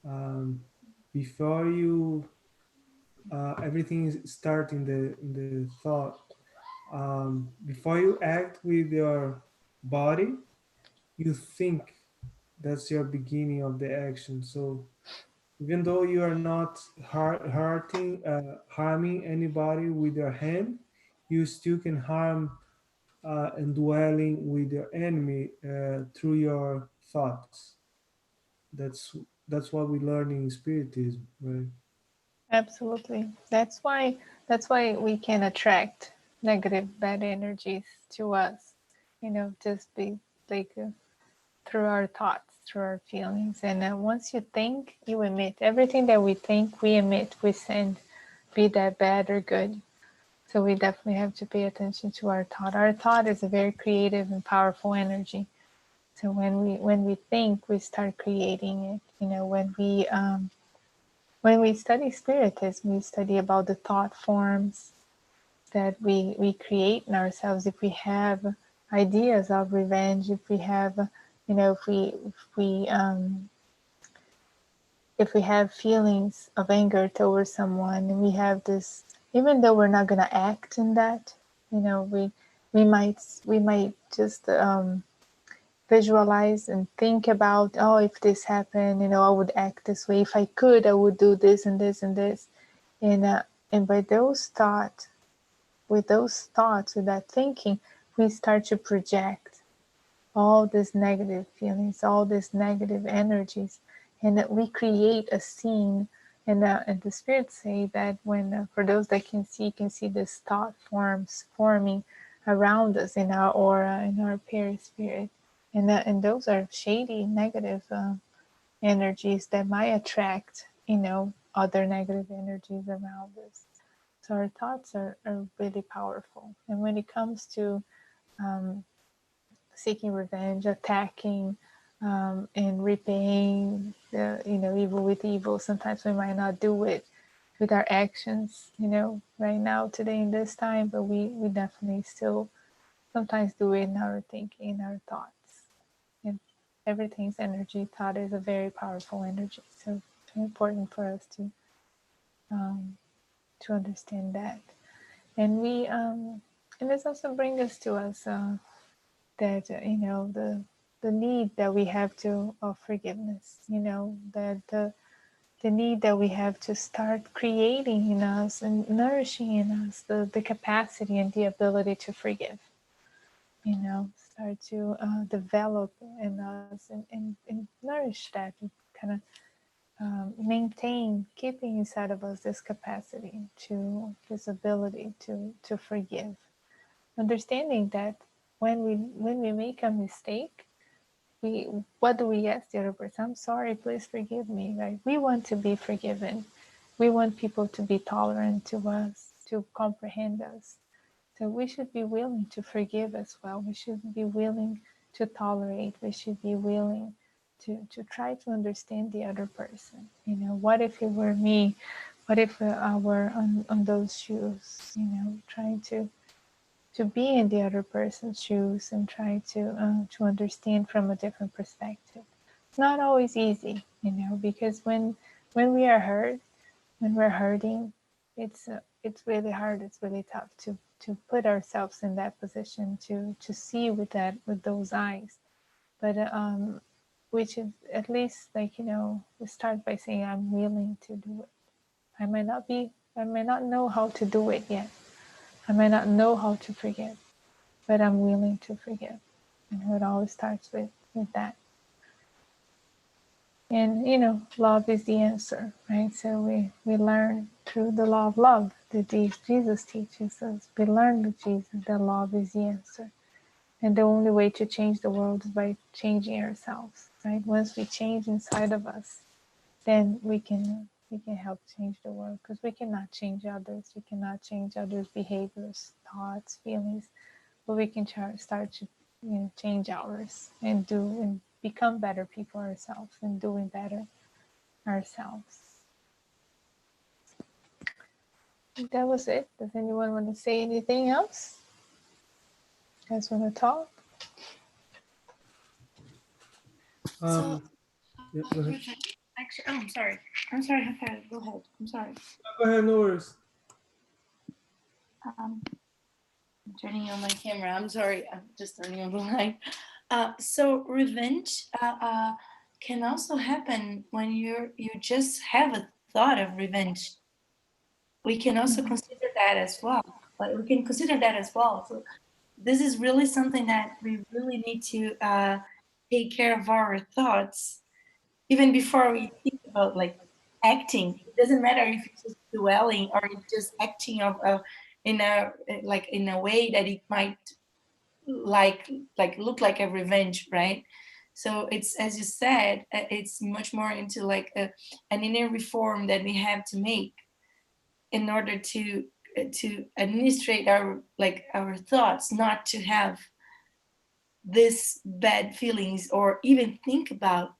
um, before you everything is start in the thought. Before you act with your body, you think. That's your beginning of the action. So even though you are not harming anybody with your hand, you still can harm and dwelling with your enemy through your thoughts. That's that's what we learn in spiritism, right? Absolutely. That's why we can attract negative bad energies to us. Just be like through our thoughts, through our feelings. And once you think, you emit. Everything that we think, we emit, we send, be that bad or good. So we definitely have to pay attention to our thought. Our thought is a very creative and powerful energy. So when we think, we start creating it. When we study spiritism, we study about the thought forms that we create in ourselves. If we have ideas of revenge, if we have, if we have feelings of anger towards someone, and we have this, even though we're not gonna act in that, we might just visualize and think about, oh, if this happened, I would act this way. If I could, I would do this and this and this. And by with those thoughts, with that thinking, we start to project all these negative feelings, all these negative energies, and that we create a scene. And the spirits say that when, for those that can see this thought forms forming around us in our aura, in our perispirit, and those are shady, negative energies that might attract, other negative energies around us. So our thoughts are really powerful. And when it comes to um, seeking revenge, attacking, and repaying the evil with evil, sometimes we might not do it with our actions, right now, today, in this time, but we definitely still sometimes do it in our thinking, in our thoughts. And everything's energy. Thought is a very powerful energy. So it's very important for us um, to understand that. And and this also brings us to that the need that we have to of forgiveness. That the need that we have to start creating in us and nourishing in us the capacity and the ability to forgive. Start to develop in us and nourish that, and kind of maintain, keeping inside of us this capacity to this ability to forgive, understanding that when we make a mistake, we what do we ask the other person? I'm sorry, please forgive me. Right? We want to be forgiven. We want people to be tolerant to us, to comprehend us. So we should be willing to forgive as well. We should be willing to tolerate. We should be willing to try to understand the other person. What if it were me? What if I were on those shoes? Trying to be in the other person's shoes and try to understand from a different perspective. It's not always easy, because when we are hurt, when we're hurting, it's really hard. It's really tough to put ourselves in that position to see with those eyes. But we should at least, we start by saying, I'm willing to do it. I may not know how to do it yet. I may not know how to forgive, but I'm willing to forgive. And it always starts with that. And love is the answer, right? So we learn through the law of love that Jesus teaches us. We learn with Jesus that love is the answer. And the only way to change the world is by changing ourselves, right? Once we change inside of us, then we can help change the world, because we cannot change others. We cannot change others' behaviors, thoughts, feelings, but we can start to change ours and become better people ourselves and doing better ourselves. I think that was it. Does anyone want to say anything else? You guys want to talk? So, Yeah, go ahead. actually, oh, I'm sorry. I'm sorry, Rafael. Go ahead. I'm sorry. Go ahead, no worries. Um, I'm turning on my camera. I'm sorry. I'm just turning on the light. So revenge can also happen when you just have a thought of revenge. We can also consider that as well. Like we can consider that as well. So this is really something that we really need to take care of our thoughts even before we think about like acting. It doesn't matter if it's just dwelling or it's just acting in a like in a way that it might like look like a revenge, right? So it's, as you said, it's much more into like an inner reform that we have to make in order to administrate our thoughts, not to have this bad feelings or even think about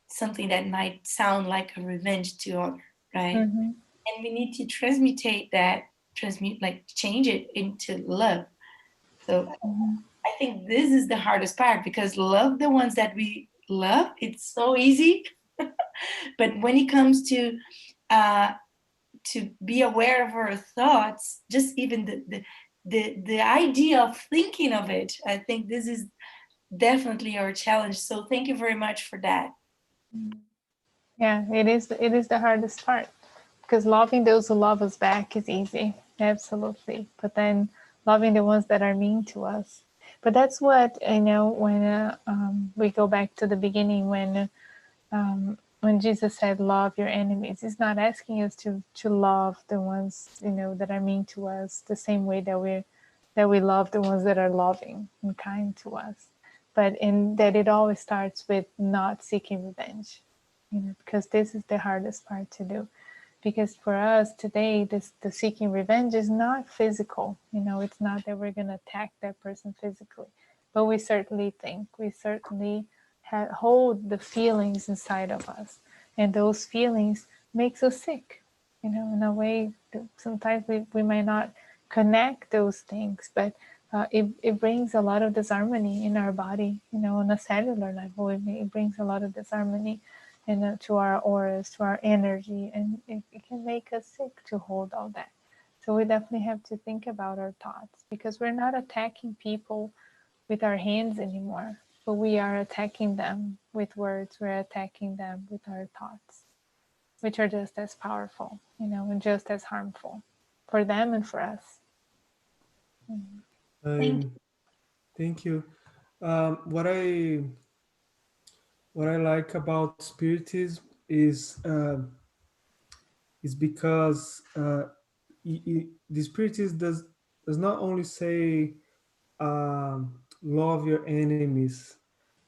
something that might sound like a revenge to other, right? Mm-hmm. And we need to transmutate that, transmute, like change it into love. So Mm-hmm. I think this is the hardest part, because love the ones that we love, it's so easy. But when it comes uh, to be aware of our thoughts, just even the idea of thinking of it, I think this is definitely our challenge. So thank you very much for that. Yeah, it is. It is the hardest part, because loving those who love us back is easy, absolutely. But then loving the ones that are mean to us. But that's what when we go back to the beginning, when Jesus said, "Love your enemies," He's not asking us to love the ones that are mean to us the same way that we love the ones that are loving and kind to us. But in that, it always starts with not seeking revenge, because this is the hardest part to do. Because for us today, the seeking revenge is not physical. It's not that we're going to attack that person physically, but we certainly think, we certainly hold the feelings inside of us, and those feelings makes us sick. In a way, sometimes we might not connect those things, but it brings a lot of disharmony in our body. On a cellular level, it brings a lot of disharmony to our auras, to our energy, and it can make us sick to hold all that. So we definitely have to think about our thoughts, because we're not attacking people with our hands anymore, but we are attacking them with words. We're attacking them with our thoughts, which are just as powerful, and just as harmful for them and for us. Thank Thank you. What I like about Spiritism is because the Spiritism does not only say love your enemies,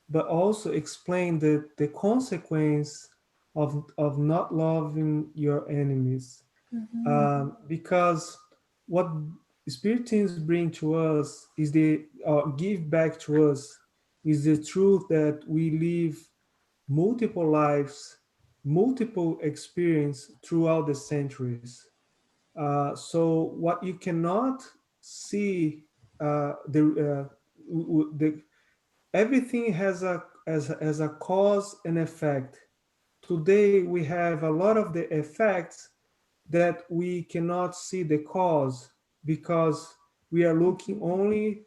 but also explain the consequence of not loving your enemies. Mm-hmm. Because what Spiritism bring to us is give back to us is the truth that we live multiple lives, multiple experience throughout the centuries. So what you cannot see, the everything has as a cause and effect. Today we have a lot of the effects that we cannot see the cause, because we are looking only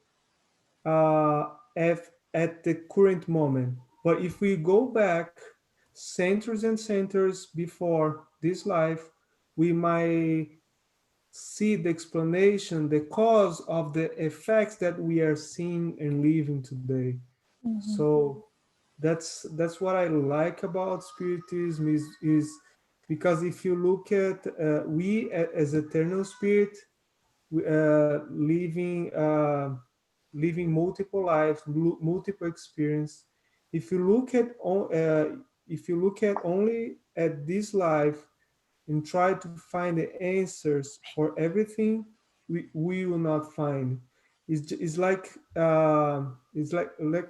uh, at the current moment. But if we go back centuries and centuries before this life, we might see the explanation, the cause of the effects that we are seeing and living today. Mm-hmm. So that's what I like about Spiritism is because if you look at as eternal spirit, living living multiple lives, multiple experience. If you look at if you look at only at this life and try to find the answers for everything, we will not find. It's like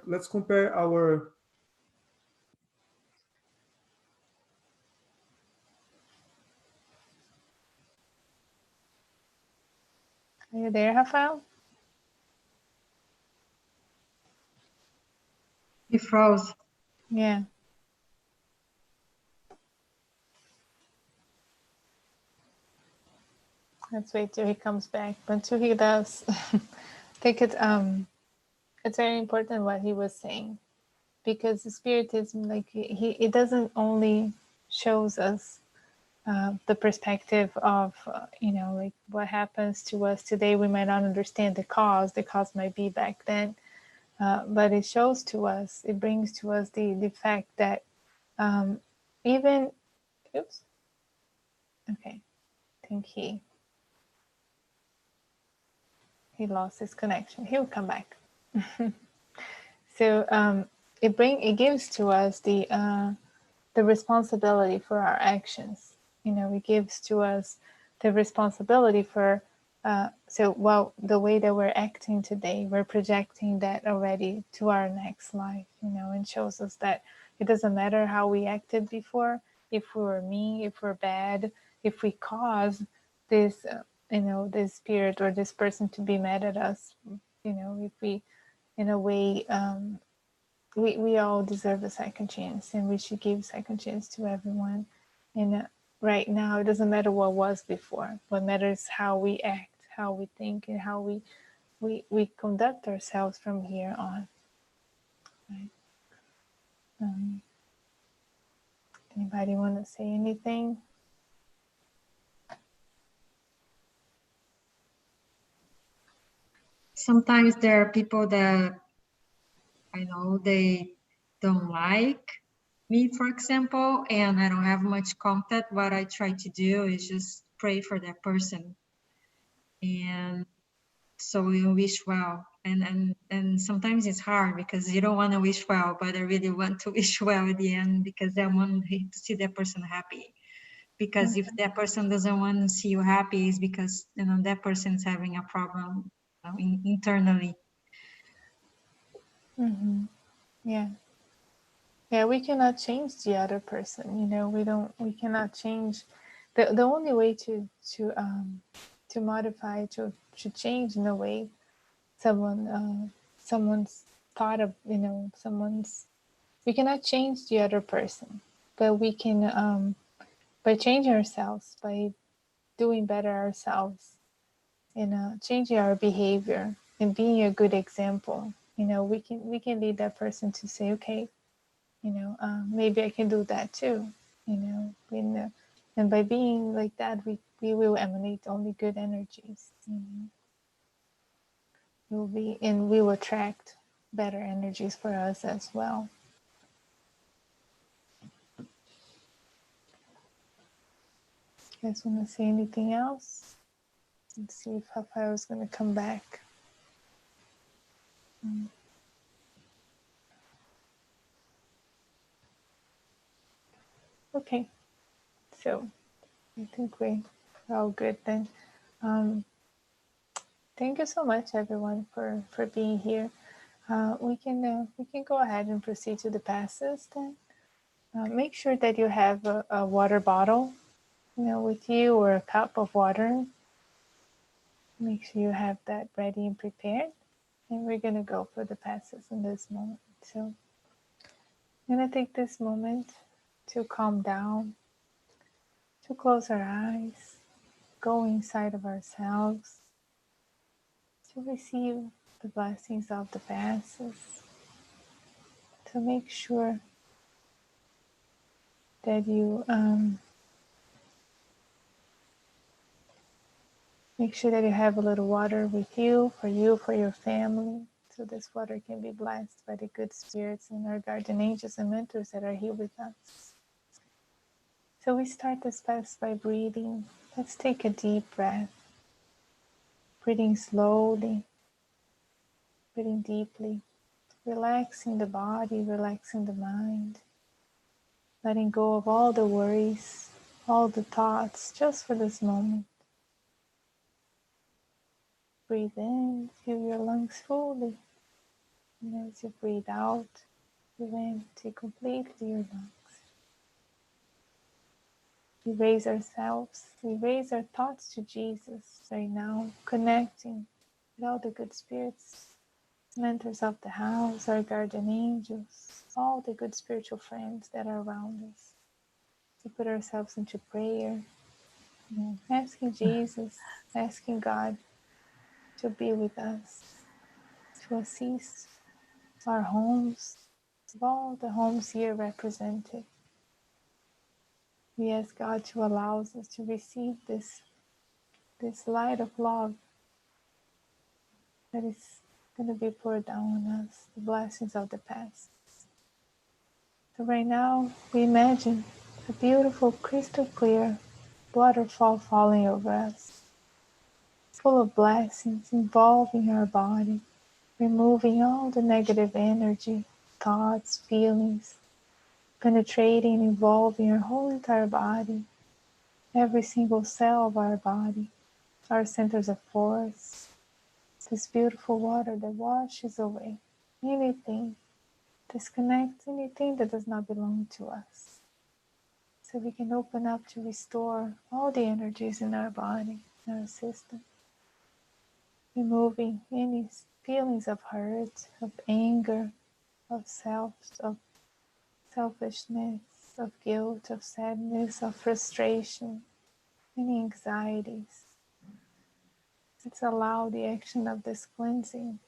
let's compare our. Are you there, Rafael? He froze. Yeah. Let's wait till he comes back. But until he does, I think it's very important what he was saying, because the Spiritism, like it doesn't only shows us the perspective of like what happens to us today. We might not understand the cause. The cause might be back then, but it shows to us. It brings to us the fact that even oops. Okay, I think he lost his connection. He'll come back. So it gives to us the responsibility for our actions. It gives to us the responsibility for the way that we're acting today, we're projecting that already to our next life. And shows us that it doesn't matter how we acted before, if we were mean, if we're bad, if we cause this this spirit or this person to be mad at us. If we in a way we all deserve a second chance, and we should give second chance to everyone. And right now, it doesn't matter what was before. What matters is how we act, how we think, and how we conduct ourselves from here on. Right? Um, Anybody want to say anything? Sometimes there are people that I know they don't like me, for example, and I don't have much contact. What I try to do is just pray for that person, and so we wish well. And sometimes it's hard because you don't want to wish well, but I really want to wish well at the end because I want to see that person happy. because if that person doesn't want to see you happy, it's because, you know, that person is having a problem, you know, internally. Yeah. Yeah, we cannot change the other person. You know, we cannot change. The only way to modify, to change in a way someone's thought of, you know, we cannot change the other person, but we can, by changing ourselves, by doing better ourselves, and changing our behavior and being a good example. You know, we can lead that person to say, okay, you know, maybe I can do that too. You know, and by being like that, we will emanate only good energies. You know, we will attract better energies for us as well. You guys want to say anything else? Let's see if Rafael is going to come back. Okay, so I think we're all good then. Um, Thank you so much, everyone, for being here. We can go ahead and proceed to the passes then. Make sure that you have a water bottle, you know, with you, or a cup of water. Make sure you have that ready and prepared. And we're gonna go for the passes in this moment. So I'm gonna take this moment to calm down, to close our eyes, go inside of ourselves, to receive the blessings of the passes, to make sure that you have a little water with you, for your family, so this water can be blessed by the good spirits and our guardian angels and mentors that are here with us. So we start this fast by breathing. Let's take a deep breath, breathing slowly, breathing deeply, relaxing the body, relaxing the mind, letting go of all the worries, all the thoughts, just for this moment. Breathe in, fill your lungs fully, and as you breathe out, you empty completely your lungs. We raise ourselves, we raise our thoughts to Jesus right now, connecting with all the good spirits, mentors of the house, our guardian angels, all the good spiritual friends that are around us. We put ourselves into prayer, you know, asking Jesus, asking God to be with us, to assist our homes, of all the homes here represented. We ask God to allow us to receive this light of love that is going to be poured down on us, the blessings of the past. So right now, we imagine a beautiful, crystal clear waterfall falling over us, full of blessings involving our body, removing all the negative energy, thoughts, feelings, penetrating, involving our whole entire body, every single cell of our body, our centers of force, this beautiful water that washes away anything, disconnects anything that does not belong to us. So we can open up to restore all the energies in our body, in our system, removing any feelings of hurt, of anger, of selfishness, of guilt, of sadness, of frustration, any anxieties. Let's allow the action of this cleansing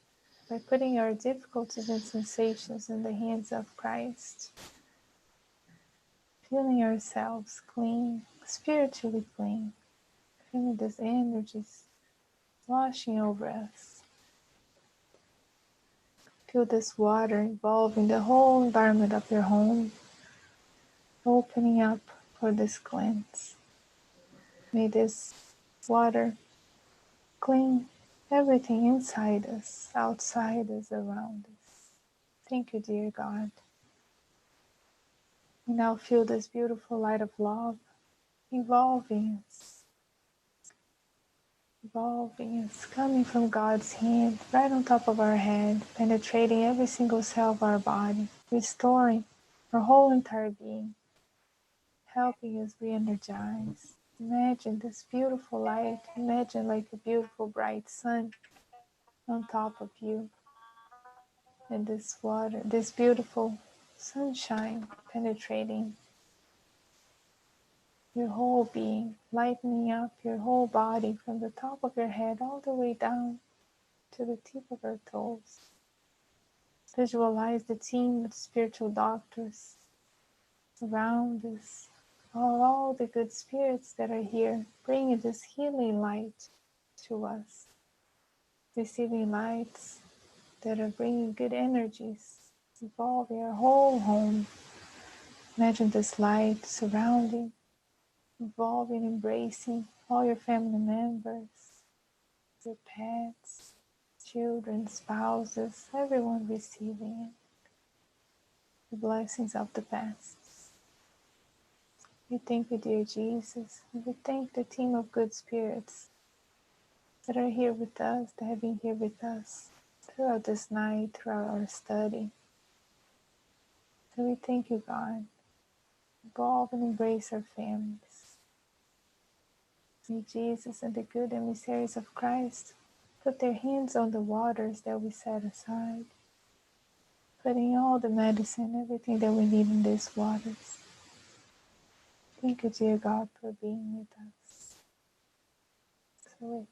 by putting our difficulties and sensations in the hands of Christ, feeling ourselves clean, spiritually clean, feeling these energies washing over us. Feel this water involving the whole environment of your home, opening up for this cleanse. May this water clean everything inside us, outside us, around us. Thank you, dear God. We now feel this beautiful light of love evolving us, coming from God's hand, right on top of our head, penetrating every single cell of our body, restoring our whole entire being, helping us re-energize. Imagine this beautiful light, imagine like a beautiful bright sun on top of you, and this water, this beautiful sunshine penetrating your whole being, lightening up your whole body from the top of your head all the way down to the tip of your toes. Visualize the team of spiritual doctors around us, all the good spirits that are here, bringing this healing light to us, receiving lights that are bringing good energies, evolving our whole home. Imagine this light surrounding, involving, embracing all your family members, your pets, children, spouses, everyone receiving it. The blessings of the past. We thank you, dear Jesus. And we thank the team of good spirits that are here with us, that have been here with us throughout this night, throughout our study. So we thank you, God. Involve and embrace our families. May Jesus and the good emissaries of Christ put their hands on the waters that we set aside, putting all the medicine, everything that we need in these waters. Thank you, dear God, for being with us. So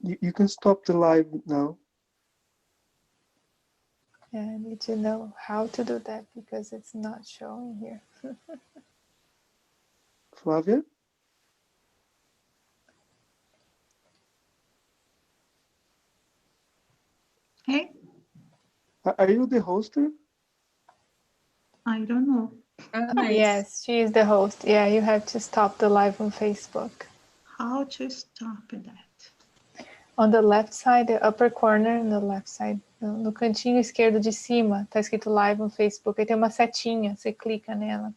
You can stop the live now. yeah, I need to know how to do that because it's not showing here. Flavia? Hey, Are you the hoster? I don't know. Oh, nice. Yes, she is the host. Yeah, you have to stop the live on Facebook. How to stop that? On the left side, the upper corner, on the left side, no cantinho esquerdo de cima, tá escrito live no Facebook. Aí tem uma setinha, você clica nela.